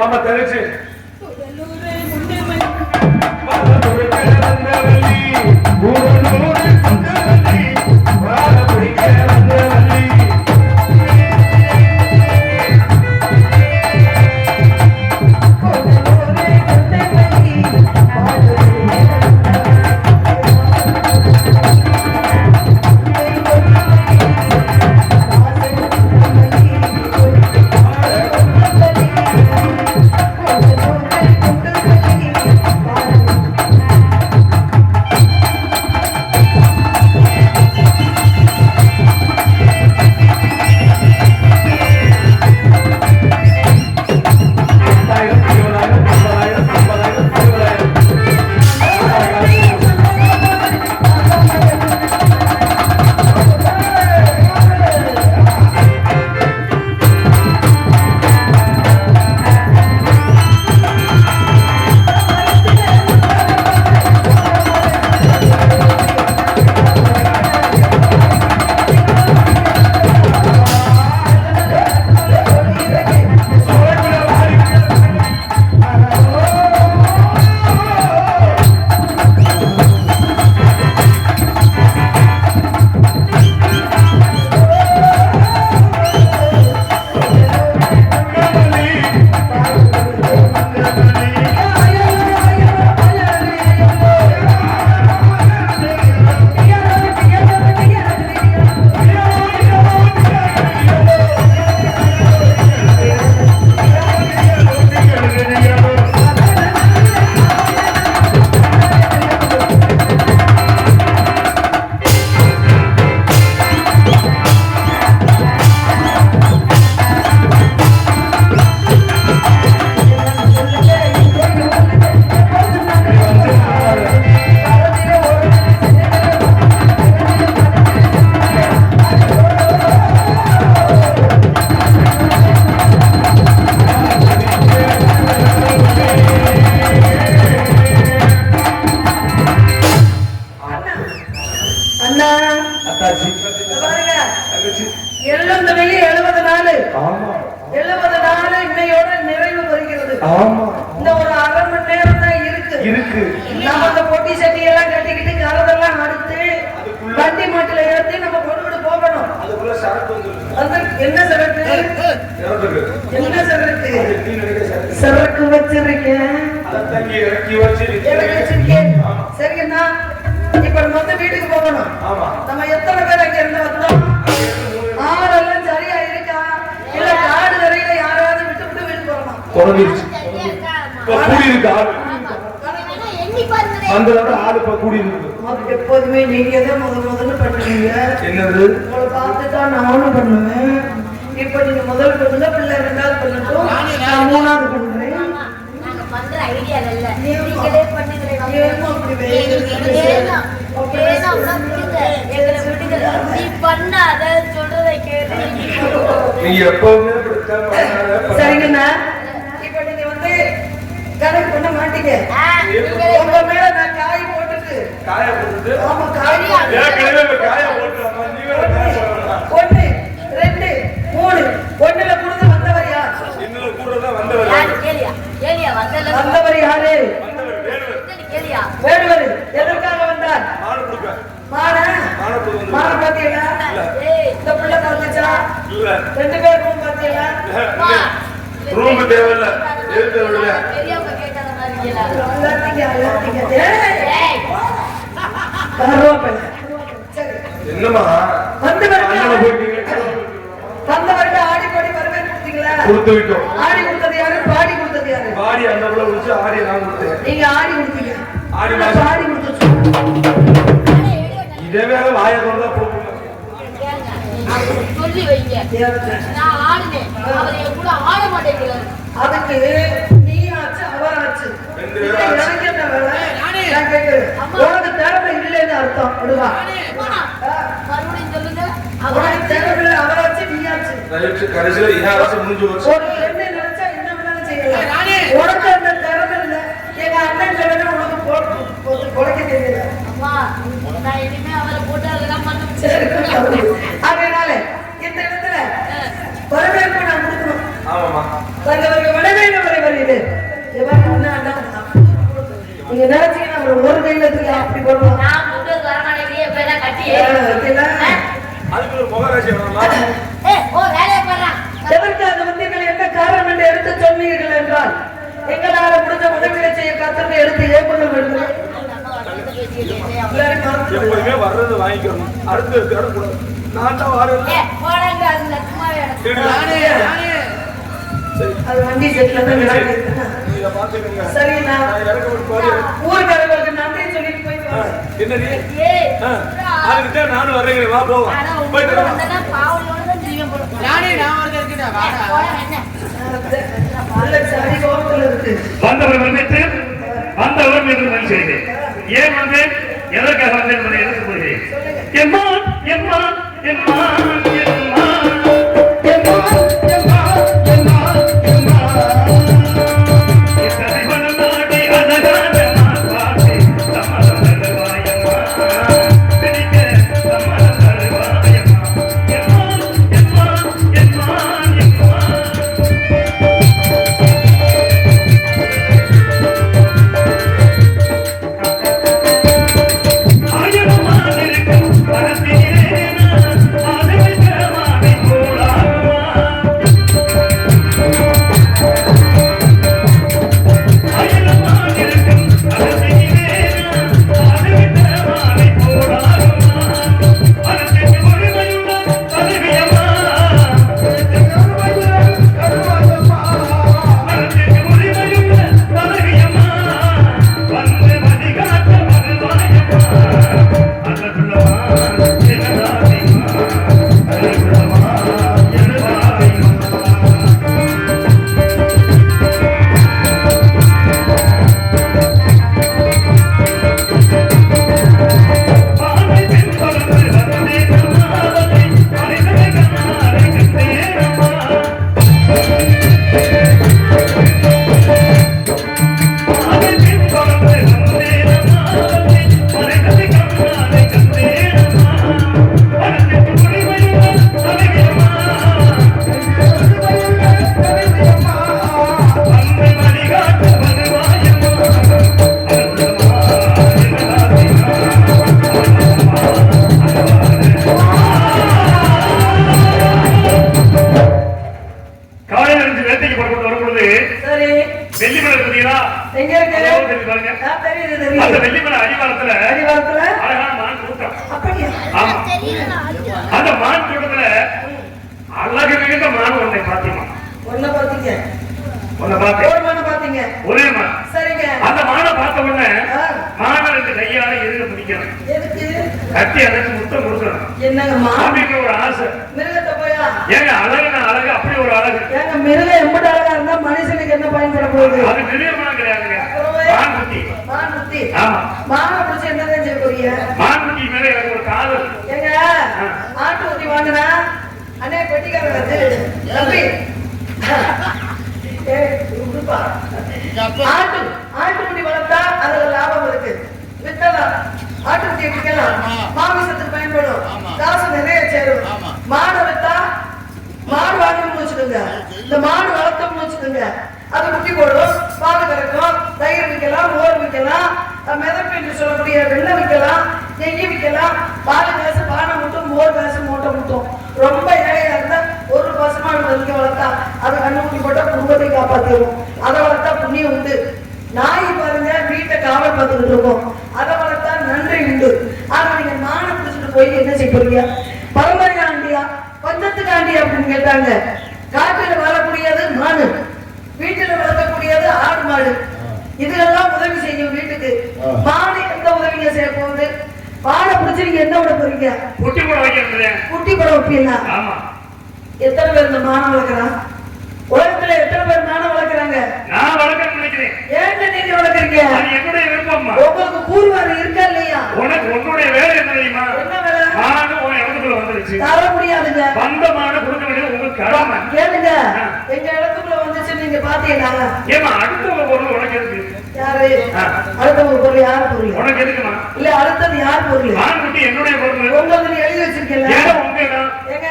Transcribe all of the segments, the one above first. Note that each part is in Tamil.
ஆமா தெரிஞ்சு சரக்கு வச்சிருக்கேன் சரிங்கண்ணா. இப்ப நம்ம வந்து வீட்டுக்கு போகணும். நம்ம எத்தனை பேர் அங்க இருந்து வந்தோம்? ஆளெல்லாம் சரியா இருக்கா இல்ல காடு வரையில யாராவது விட்டு விட்டு வீட்டுக்கு போகணும்? எப்போதுமே நீங்க தான் முதல்ல பண்ணுவீங்க. என்னது உங்களை பார்த்துதான் நானும் பண்ணுவேன். இப்ப நீங்க முதல் பண்ணுங்க, பிள்ளை ரெண்டாவது பண்ணட்டும், நான் மூணாவது பண்ணுறேன். சரிங்கண்ணா. இப்ப நீங்க வந்து கணக்கு பண்ண மாட்டீங்க. உங்க மேல நான் காய் போட்டுட்டு ஆமா காய் 1 2 3 ஒண்ணுல குடுத்து வந்தவர் யார்? வந்தவர் யாரு? வேடுவர். எதற்காக வந்தார்? மான பாத்தீங்களா? இந்த பிள்ளை வந்துச்சா? 2 பேர் ரூம் பாத்தீங்களா? ரூம் தேவையில்ல. என்னமா வந்தவருக்கு ஆடி பாடி வரவே கொடுத்தீங்களா? கொடுத்து விட்டோம். ஆடி கொடுத்தது யாரு? பாடி கொடுத்தது யாரு? பாடி அந்த புள்ள குடிச்சு ஆடி நான் கொடுத்தேன். நீங்க ஆடி கொடுத்தீங்க. ஆடி பாடி கொடுத்து இதே வேற வாய கொண்டா போடுங்க. சொல்லி வைங்க. நான் ஆடுனேன். அவர் என் கூட ஆட மாட்டேங்கிறாரு. அதுக்கு நீ ஆச்சு அவர் ஆச்சு. எனக்கு என்ன வேலை? நான் கேக்குறேன். உனக்கு தேவை இல்லைன்னு அர்த்தம். விடுவா. மறுபடியும் சொல்லுங்க. அவருக்கு தேவை இல்லை, அவராச்சு நீயாச்சு. கடைசியில இனாச்சு முடிஞ்சு போச்சு. ஒரு என்ன நினைச்சா என்ன வேணாலும் செய்யலாம். உனக்கு அந்த தேவை இல்லை. எங்க அண்ணன் சொல்லுங்க, உனக்கு பொழைக்க தெரியல. அம்மா நான் இனிமே அவரை போட்டு அதெல்லாம் பண்ண அதனால இந்த இடத்துல வரவேற்பு நான் கொடுக்கணும். வந்தவர்கள் வரவேற்பு நீங்க நினைச்சீங்கன்னா அப்புறம் ஒரு கையில இருக்கு அப்படி போடுவோம். நான் முட்டை வரமாட்டேங்கிறே இப்ப என்ன கட்டி அதுக்கு ஒரு முகராசி வரலாம். ஓ வேலையை பாடுறான். எதற்காக வந்தீர்கள், என்ன காரணம் என்று எடுத்து சொன்னீர்கள் என்றால் எங்களால முடிஞ்ச உதவிகளை செய்ய காத்திருந்து எடுத்து ஏற்படும் என்று எப்போதுமே வர்றது வாங்கிக்கணும். அடுத்து தேடக்கூடாது. நான் தான் வரேன். போடாங்க அது லட்சமா அது வண்டி செட்ல தான் இதை பார்த்துக்கங்க. சரிண்ணா, நான் இறக்க ஒரு கோரி. ஊருக்காரங்களுக்கு நன்றி சொல்லிட்டு போயிட்டு வாங்க. என்னடி அதுக்கிட்ட நானும் வர்றேங்க. வா போவோம். போயிட்டு வந்தவர் வந்துட்டு வந்தவர் என்று செய்தேன். ஏன் வந்து எதற்காக வந்து என்பதை எடுத்து போகிறேன். எம்மா எம்மா எம்மா எம்மா மனுஷனுக்கு என்ன பயன்பட போகுது? என்னதான் செய்ய போறீங்க? எங்க ஆட்டு ஊத்தி வாங்கினா அண்ணே பெட்டிக்காரங்க தம்பி ஆட்டுக்குட்டி வளர்த்தா அதுல லாபம் இருக்கு. வித்தலாம், ஆட்டுக்குட்டி விற்கலாம், மாமிசத்துக்கு பயன்படும், காசு நிறைய சேரும். மாடை வித்தா மாடு வாங்கணும்னு வச்சுக்கோங்க, இந்த மாடு வளர்த்தோம்னு வச்சுக்கோங்க, அது குட்டி போடும், பால் கறக்கும், தயிர் விற்கலாம், மோர் விற்கலாம், மிதப்பு என்று சொல்லக்கூடிய வெள்ளை விற்கலாம், நெய் விற்கலாம், பால் காசு பானை முட்டும், மோர் காசு மூட்டை முட்டும். ரொம்ப ஏழையா இருந்தா ஒரு பசுமாடு வலிக்க வளர்த்தா அதை கண்ணுக்குட்டி போட்டா குடும்பத்தை காப்பாத்திடும். அதை வளர்த்தா புண்ணியம் உண்டு. நாய் பாருங்க வீட்டை காவல் பார்த்துக்கிட்டு இருக்கோம், அதை வளர்த்தா நன்றி உண்டு. ஆனா நீங்க மானை பிடிச்சிட்டு போய் என்ன செய்ய போறீங்க? பரம்பரையா ஆண்டியா பஞ்சத்துக்கு ஆண்டியா அப்படின்னு கேட்டாங்க. காட்டில வாழக்கூடியது மாடு, வீட்டில் வளர்க்கக்கூடியது ஆடு மாடு. இதுலெல்லாம் உதவி செய்யும் வீட்டுக்கு. மாடு எந்த உதவிங்க செய்ய போகுது? மாடை பிடிச்சி நீங்க என்ன விட போறீங்க? குட்டி கூட வைக்கிறது. குட்டி கூட வைப்பீங்களா? எத்தனை பேர் இந்த மானை வளர்க்குறான்? உலகத்துல எத்தனை பேர் மானை வளர்க்குறாங்க? நான் வளர்க்க நினைக்கிறேன். ஏங்க நீங்க வளர்க்குறீங்க? என்னுடைய விருப்பம். உங்களுக்கு கூறுவாரு இருக்கா இல்லையா? உனக்கு உன்னுடைய வேலை என்ன தெரியுமா? என்ன வேலை? மாடு உன் இடத்துக்குள்ள வந்துருச்சு, தர முடியாதுங்க. வந்த மாடு கொடுக்க வேண்டியது உங்களுக்கு கடமை. கேளுங்க, எங்க இடத்துக்குள்ள வந்துச்சு நீங்க பாத்தீங்களா? ஏமா அடுத்த பொருள் உனக்கு இருக்கு. யாரு அடுத்தவங்க பொருள் யார் பொருள் உனக்கு எதுக்குமா இல்ல அடுத்தது யார் பொருள் மான்குட்டி என்னுடைய பொருள் உங்களுக்கு எழுதி வச்சிருக்கீங்க உங்க இடம் ஏங்க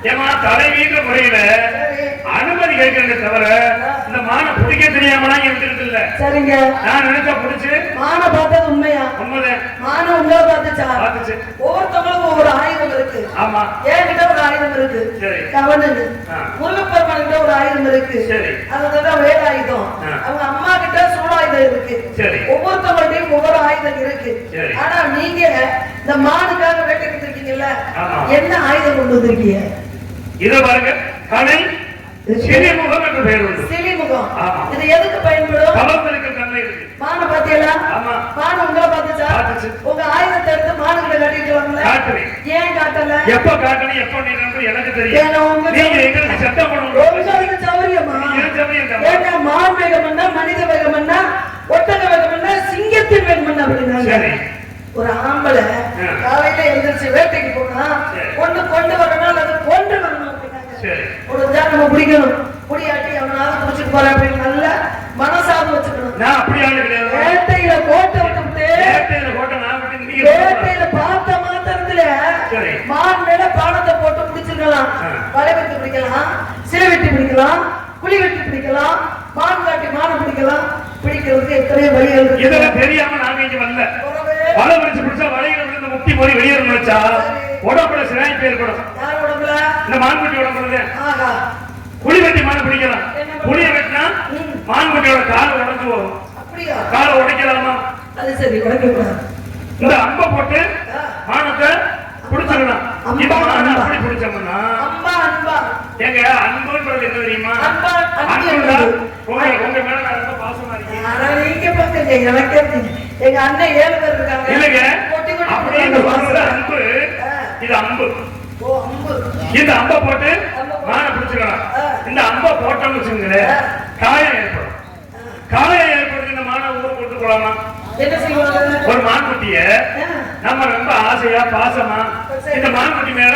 ஏமா தலைவீன்ற முறையில அனுமதி கேட்கறது தவிர இந்த மானை பிடிக்க தெரியாமலாம் இருந்துட்டு இல்ல சரிங்க நான் நினைச்சா பிடிச்சு மானை பார்த்தது உண்மையா உண்மைதான் மானை உங்களை பார்த்துச்சா பார்த்துச்சு ஒவ்வொருத்தவங்களுக்கும் ஒவ்வொரு ஆயுதம் இருக்கு ஆமா என்கிட்ட ஒரு ஆயுதம் இருக்கு சரி கவனது முருகப்பெருமான் கிட்ட ஒரு ஆயுதம் இருக்கு சரி அதுதான் வேலாயுதம் அவங்க அம்மா கிட்ட சூடாயுதம் இருக்கு சரி ஒவ்வொருத்தவங்கள்டையும் ஒவ்வொரு ஆயுதம் இருக்கு சரி ஆனா நீங்க இந்த மானுக்காக வேட்டைக்கு இருக்கீங்கல்ல ஆமா என்ன ஆயுதம் கொண்டு வந்திருக்கீங்க இத பாருங்க கலை சிலிமுகம் என்று பெயர் உண்டு சிலிமுகம் ஆமா இது எதுக்கு பயன்படும் கவர்ந்தலுக்கு தன்மை இருக்கு மான பாத்தீங்களா ஆமா மான உங்களை பார்த்துச்சா பார்த்துச்சு உங்க ஆயுதத்தை எடுத்து மானுகிட்ட காட்டிட்டு வரல காட்டுறேன் ஏன் காட்டல எப்ப காட்டணும் எப்ப நீங்க எனக்கு தெரியும் ஏன்னா உங்க நீங்க எங்களுக்கு சட்டம் பண்ணணும் உங்களுக்கு சௌரியமா ஏன்னா மான் வேகம்னா மனித வேகம்னா ஒட்டக வேகம்னா சிங்கத்தின் வேகம்னா அப்படின்னாங்க சரி ஒரு ஆம்பளை காலையில எழுந்திரிச்சு வேட்டைக்கு போனா ஒண்ணு கொண்டு வரணும் அல்லது கொண்டு வரணும் அப்படின்னாங்க சரி ஒரு நம்ம பிடிக்கணும் புடியாட்டி அவனாவது பிடிச்சிட்டு போற அப்படின்னு நல்ல மனசாது வச்சுக்கணும் நான் அப்படி ஆளு கிடையாது வேட்டையில கோட்டை விட்டு வேட்டையில கோட்டை நான் விட்டு நீங்க வேட்டையில பார்த்த மாத்திரத்துல மான் மேல பானத்தை போட்டு பிடிச்சிருக்கலாம் வலை வெட்டி பிடிக்கலாம் சிலை வெட்டி பிடிக்கலாம் குழி வெட்டி பிடிக்கலாம் மான் காட்டி மான பிடிக்கலாம் பிடிக்கிறதுக்கு எத்தனையோ வழிகள் இருக்கு இதெல்லாம் தெரியாம நாங்க இங்க வரல வலை பிடிச்சு பிடிச்சா வலையில விழுந்து முட்டி போய் வெளியேற நினைச்சா உடம்புல சிராய்ப்பு ஏற்படும் யார் உடம்புல இந்த மான்குட்டி உடம்புல ஆஹா புளி வெட்டி மானை பிடிக்கலாம் புளிய வெட்டினா மான்குட்டியோட காலை உடைஞ்சு போகும் அப்படியா காலை உடைக்கலாமா அது சரி உடைக்க கூடாது இந்த அம்பை போட்டு மானத்தை பிடிச்சிடலாம் இந்த மானை அப்படி பிடிச்சோம்னா அம்பா அன்பா எங்க அன்புன்றது என்ன தெரியுமா அன்பா அன்புடா அன்பு உங்க மேல நான் ரொம்ப பாசமா இருக்கேன் ஆனா நீங்க பாத்துங்க எனக்கே எங்க அண்ணன் 7 பேர் இருக்காங்க இல்லைங்க அப்படியே இந்த சொல்றது அன்பு இது அம்பு ஓ அம்பு இந்த அம்பை போட்டு மானை பிடிச்சிக்கலாம் இந்த அம்பை போட்டோம்னு வச்சுங்களேன் காயம் ஏற்படும் காயம் ஏற்படுத்தி இந்த மானை ஊர் கொண்டு போலாமா என்ன செய்வாங்க ஒரு மான்குட்டிய நம்ம ரொம்ப ஆசையா பாசமா இந்த மான்குட்டி மேல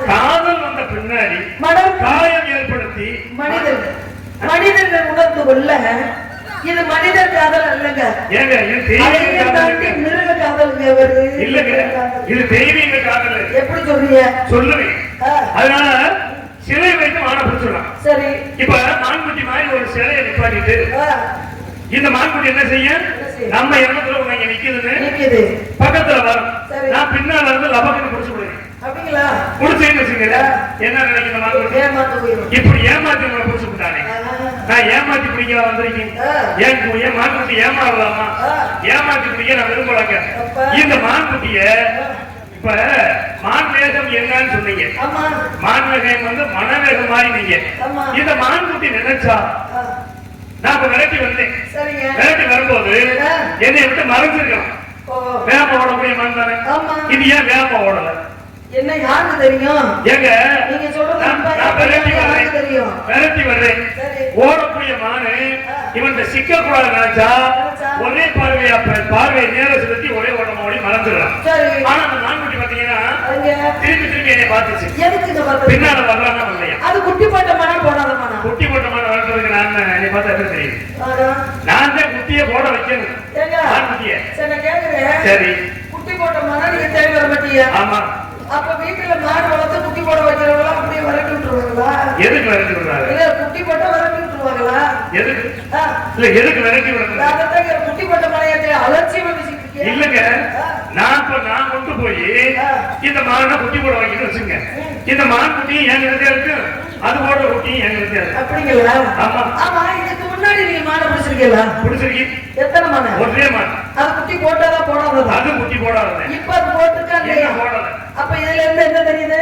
காதல் வந்த பின்னாடி காயம் ஏற்படுத்தி மனிதர்கள் உணர்ந்து கொள்ள இது மனிதர் காதல் அல்லங்க ஏங்க இது மிருக காதல் இல்லங்க இது தெய்வீக காதல் எப்படி சொல்றீங்க சொல்லுவேன் அதனால சிலை வைத்து மானை பிடிச்சிடலாம் சரி இப்ப மான்குட்டி மாதிரி ஒரு சிலையை நிப்பாட்டிட்டு இந்த மான்குட்டி என்ன செய்ய நம்ம இடத்துல உங்க நிக்குது பக்கத்துல வரும் நான் பின்னால இருந்து லபக்குன்னு பிடிச்சு விடுறேன் அப்படிங்களா பிடிச்சேன்னு வச்சுக்கல என்ன நினைக்கிற மான்குட்டி இப்படி ஏமாத்தி உங்களை பிடிச்சு விட்டானே நான் ஏமாத்தி பிடிக்க வந்திருக்கேன் ஏன் மான்குட்டி ஏமாறலாமா ஏமாத்தி பிடிக்க நான் விரும்பலாங்க இந்த மான்குட்டிய இப்ப மான்வேகம் என்னன்னு சொன்னீங்க மான்வேகம் வந்து மனவேகம் மாதிரி நீங்க இந்த மான்குட்டி நினைச்சா நான் இப்ப விரட்டி வந்தேன் விரட்டி வரும்போது என்னை விட்டு மறைஞ்சிருக்கலாம் வேப்ப ஓடக்கூடிய மான் தானே இது ஏன் வேப்ப ஓடல என்ன யாருக்கு தெரியும் ஏங்க நீங்க சொல்றது விரட்டி வர்றேன் ஓடக்கூடிய மானு இவன் சிக்க கூடாது நினைச்சா ஒரே பார்வையை நேர செலுத்தி ஒரே ஓட்டம் ஓடி மறந்துடுறான் ஆனா அந்த மான்குட்டி பாத்தீங்கன்னா திருப்பி திருப்பி என்னை பார்த்துச்சு பின்னால வரலாம்னா வரலையா அது குட்டி போட்ட மானா போடாத மானா குட்டி போட்ட மான வளர்க்கறதுக்கு நான் என்னை பார்த்தா எப்படி தெரியும் நான் தான் குட்டியை போட வைக்கணும் மான்குட்டிய சரி குட்டி போட்ட மானா நீங்க தேடி வர மாட்டீங்க ஆமா அப்ப வீட்டுல மாடு வளர்த்து குட்டி போட வைக்கிறவங்களா அப்படியே விரட்டி விட்டுருவாங்களா எதுக்கு விரட்டி விடுறாங்க இல்ல குட்டி போட்டா விரட்டி விட்டுருவாங்களா எதுக்கு இல்ல எதுக்கு விரட்டி விடுறாங்க அதான் குட்டி போட்ட மலையாச்சு அலட்சியம் பண்ணிட்டு இல்லங்க நான் கொண்டு போய் இந்த மானை குட்டி போட வைக்கணும் வச்சுங்க இந்த மான் குட்டியும் என் இடத்துல இருக்கு அது போட குட்டியும் என் இடத்துல இருக்கு அப்படிங்களா ஆமா ஆமா இதுக்கு முன்னாடி நீங்க மானை பிடிச்சிருக்கீங்களா பிடிச்சிருக்கீங்க எத்தனை மானை ஒரே மான் அது குட்டி போட்டாதான் போடாததா அது குட்டி போடாத இப்ப அது போட்டுருக்கா இல்லையா போடாத அப்ப இதுல இருந்து என்ன தெரியுது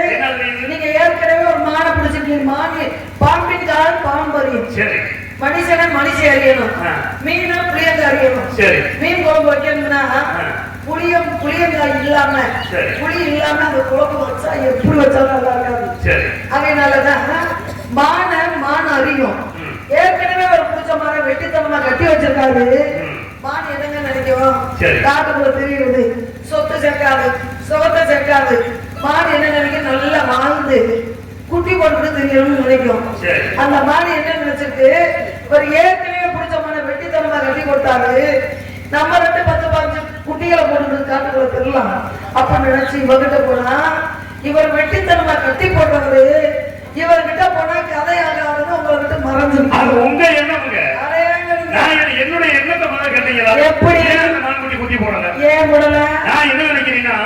நீங்க ஏற்கனவே ஒரு மானை பிடிச்சிருக்கீங்க மானி பாம்பின் கால் பாம்பு அறியும் சரி மனுஷன மனுஷன் அறியணும் மீனா புளியங்க அறியணும் சரி மீன் குழம்பு வைக்கணும்னா புளியங்காய் இல்லாம புளி இல்லாம அந்த குழம்பு வச்சா எப்படி வச்சாலும் நல்லா இருக்காது அதனாலதான் மான அறியும் ஏற்கனவே ஒரு புடிச்ச மாதிரி வெட்டித்தனமா கட்டி வச்சிருக்காரு மான் என்னங்க நினைக்கும் காட்டுக்குள்ள தெரியுது சொத்து சேர்க்காது சுகத்தை சேர்க்காது மான் என்ன நினைக்கும் நல்லா வாழ்ந்து குட்டி போட்டு தெரியணும்னு நினைக்கும் அந்த மாதிரி என்ன நினைச்சிருக்கு ஒரு ஏற்கனவே பிடிச்ச மாதிரி வெட்டித்தனமா கட்டி போட்டாரு நம்ம 2-10-15 குட்டிகளை போட்டு காட்டுக்குள்ள தெரியலாம் அப்ப நினைச்சு இவகிட்ட போனா இவர் வெட்டித்தனமா கட்டி போட்டவரு இவர்கிட்ட போனா கதையாகாதுன்னு உங்ககிட்ட மறைஞ்சிருக்கு. உங்க எண்ணம்ங்க. என்னுடைய எண்ணத்தை முதல்ல கேட்டீங்களா? எப்படி மான்குட்டி குட்டி போடல? ஏன் போடல? நான் என்ன நினைக்கிறீங்கன்னா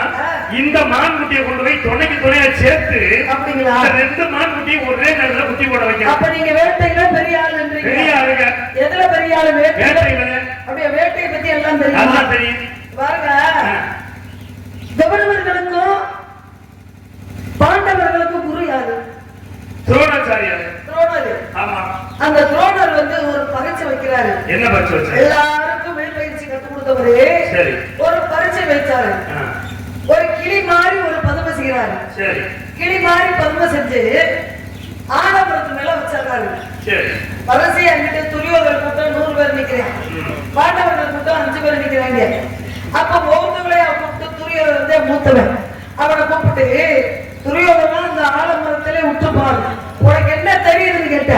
இந்த மான்குட்டியை கொண்டு போய் துணையா சேர்த்து அப்படிங்களா 2 மான்குட்டி ஒரே நேரத்துல குட்டி போட வைக்கலாம். அப்ப நீங்க வேட்டையில பெரிய ஆளுன்றீங்க. பெரிய ஆளுங்க. எதுல பெரிய ஆளு? வேட்டையில. அப்படியே வேட்டையை பத்தி எல்லாம் தெரியும். எல்லாம் தெரியும். பாருங்க கௌரவர்களுக்கும் பாண்டவர்களுக்கும் குரு யாரு? துரோணாச்சாரியார். துரோணர். ஆமா. அந்த துரோணர் ஒரு பரீட்சை வைக்கிறாரு. என்ன பரீட்சை வச்சாரு? எல்லாருக்கும் வில் பயிற்சி கத்து கொடுத்தவரு. சரி. ஒரு பரீட்சை வச்சாரு. ஒரு கிளி மாதிரி ஒரு பதுமை செய்யறாரு. சரி. கிளி மாதிரி பதுமை செஞ்சு ஆனபுரத்து மேல வச்சாரு. சரி. பரசி அங்கிட்டு துரியோதர் கூட்டம் 100 பேர் நிக்கிறாங்க. பாண்டவர்கள் கூட்டம் 5 பேர் நிக்கிறாங்க. அப்ப ஒவ்வொருத்தவளையா கூப்பிட்டு துரியோதர் மூத்தவன் அவனை கூப்பிட்டு துரியோதனா அந்த ஆலமரத்திலே விட்டு பாரு, உனக்கு என்ன தெரியுதுன்னு கேட்ட.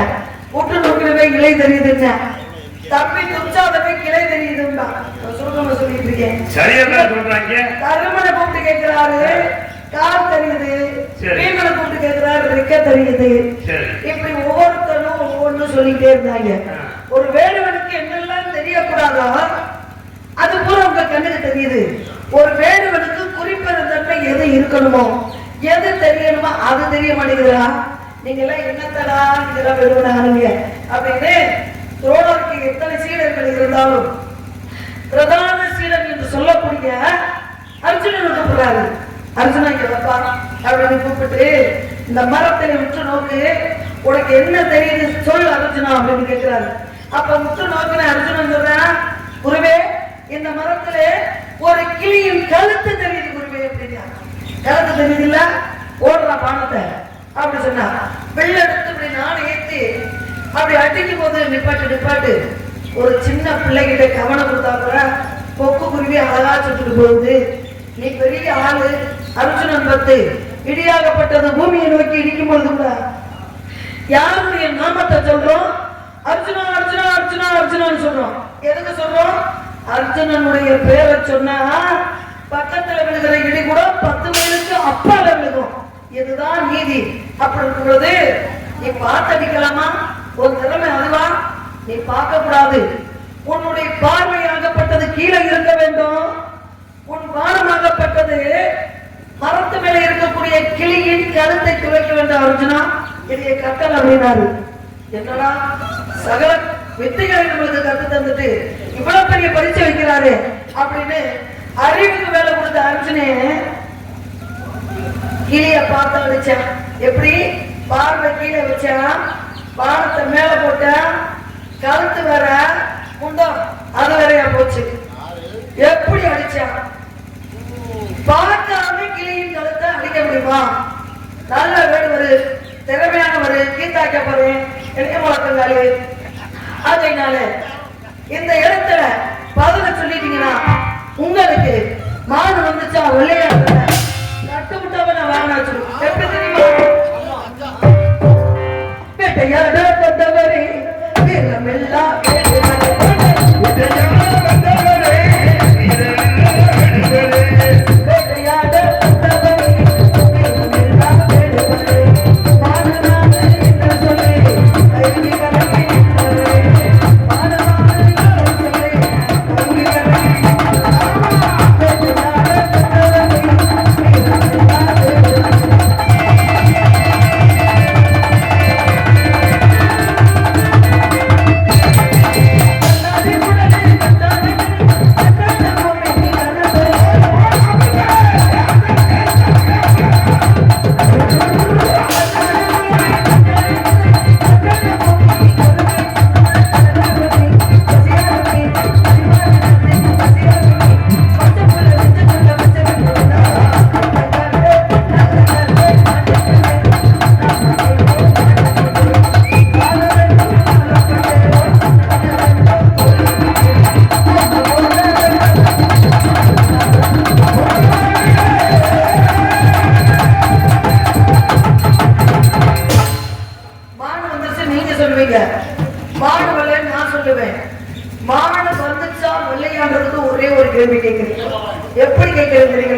விட்டு நோக்கினவே இலை தெரியுதுன்னு தப்பி துச்சாதவே கிளை தெரியுதுன்னா சுருக்கமா சொல்லிட்டு இருக்கேன். சரியா சொல்றாங்க. கருமனை கூப்பிட்டு கேட்கிறாரு கால் தெரியுது, வீமனை கூப்பிட்டு கேட்கிறாரு ரெக்க தெரியுது. இப்படி ஒவ்வொருத்தரும் ஒவ்வொன்னு சொல்லிட்டே இருந்தாங்க. ஒரு வேடுவனுக்கு என்னெல்லாம் தெரியக்கூடாதோ அது பூரா உங்க கண்ணுக்கு தெரியுது. ஒரு வேடுவனுக்கு குறிப்பிட்ட எது இருக்கணுமோ எது தெரியணுமா அது தெரிய மாட்டேங்குதுடா. நீங்க எல்லாம் என்னத்தடா இதெல்லாம் வேடுவனாங்க அப்படின்னு துரோணருக்கு எத்தனை சீடர்கள் இருந்தாலும் பிரதான சீடன் என்று சொல்லக்கூடிய அர்ஜுனன் கூப்பிடுறாரு. அர்ஜுனா இங்க வப்பா அப்படின்னு கூப்பிட்டு இந்த மரத்தினை உற்று நோக்கு, உனக்கு என்ன தெரியுது சொல் அர்ஜுனா அப்படின்னு கேட்கிறாரு. அப்ப உற்று நோக்கின அர்ஜுனன் சொல்றான், குருவே இந்த மரத்துல ஒரு கிளியின் கழுத்து தெரியுது குருவே அப்படின்னா. கழுத்து தெரியுது இல்ல ஓடுறா பானத்தை அப்படி சொன்னா வெள்ள எடுத்து இப்படி நாடு ஏற்றி அப்படி அடிக்கும் போது நிப்பாட்டு ஒரு சின்ன பிள்ளைகிட்ட கவனம் கொடுத்தா கூட கொக்கு குருவி அழகா சுட்டுட்டு போகுது. நீ பெரிய ஆளு அர்ஜுனன் பத்து இடியாகப்பட்டது பூமியை நோக்கி இடிக்கும் பொழுது கூட யாருடைய நாமத்தை சொல்றோம்? அர்ஜுனா அர்ஜுனா அர்ஜுனா அர்ஜுனான்னு சொல்றோம். எதுக்கு சொல்றோம்? அர்ஜுனனுடைய பேரை சொன்னா பக்கத்துல விழுகிற இடி கூட 10 மைலுக்கு அப்பால விழுகும். இதுதான் நீதி. அப்படி இருக்கும் பொழுது நீ பார்த்தடிக்கலாமா? ஒரு திறமை அதுவா? நீ பார்க்க கூடாது. உன்னுடைய பார்வையாகப்பட்டது கீழே இருக்க வேண்டும். உன் வானமாகப்பட்டது மரத்து மேல இருக்கக்கூடிய கிளியின் கழுத்தை துவைக்க வேண்டும். அர்ஜுனா இதைய கட்டல் அப்படின்னாரு. என்னடா சகல வித்தைகளை நம்மளுக்கு கத்து தந்துட்டு இவ்வளவு பெரிய பரிசு வைக்கிறாரு அப்படின்னு அறிவுக்கு வேலை கொடுத்த அர்ஜுனே கிளிய பார்த்து அடிச்சான். எப்படி? பார்வை கீழே வச்சான், பானத்தை மேல போட்ட, கழுத்து வேற முண்டம் அது வேறையா போச்சு. எப்படி அடிச்சான்? பார்க்காம கிளியின் கழுத்தை அடிக்க முடியுமா? நல்ல வேடுவரு திறமையானவரு கீதாக்க போறேன் என்ன முழக்கங்காலு. அதனால இந்த இடத்துல பதில சொல்லிட்டீங்கன்னா உங்களுக்கு மாடு வந்துச்சா வெள்ளையா கட்டு விட்டவன வாங்கினா எப்படி தெரியுமா? வேட்டையாட வந்தவரே வீரமெல்லாம் கேள்வி கேட்கிறீங்க எப்படி கேட்கிறீங்க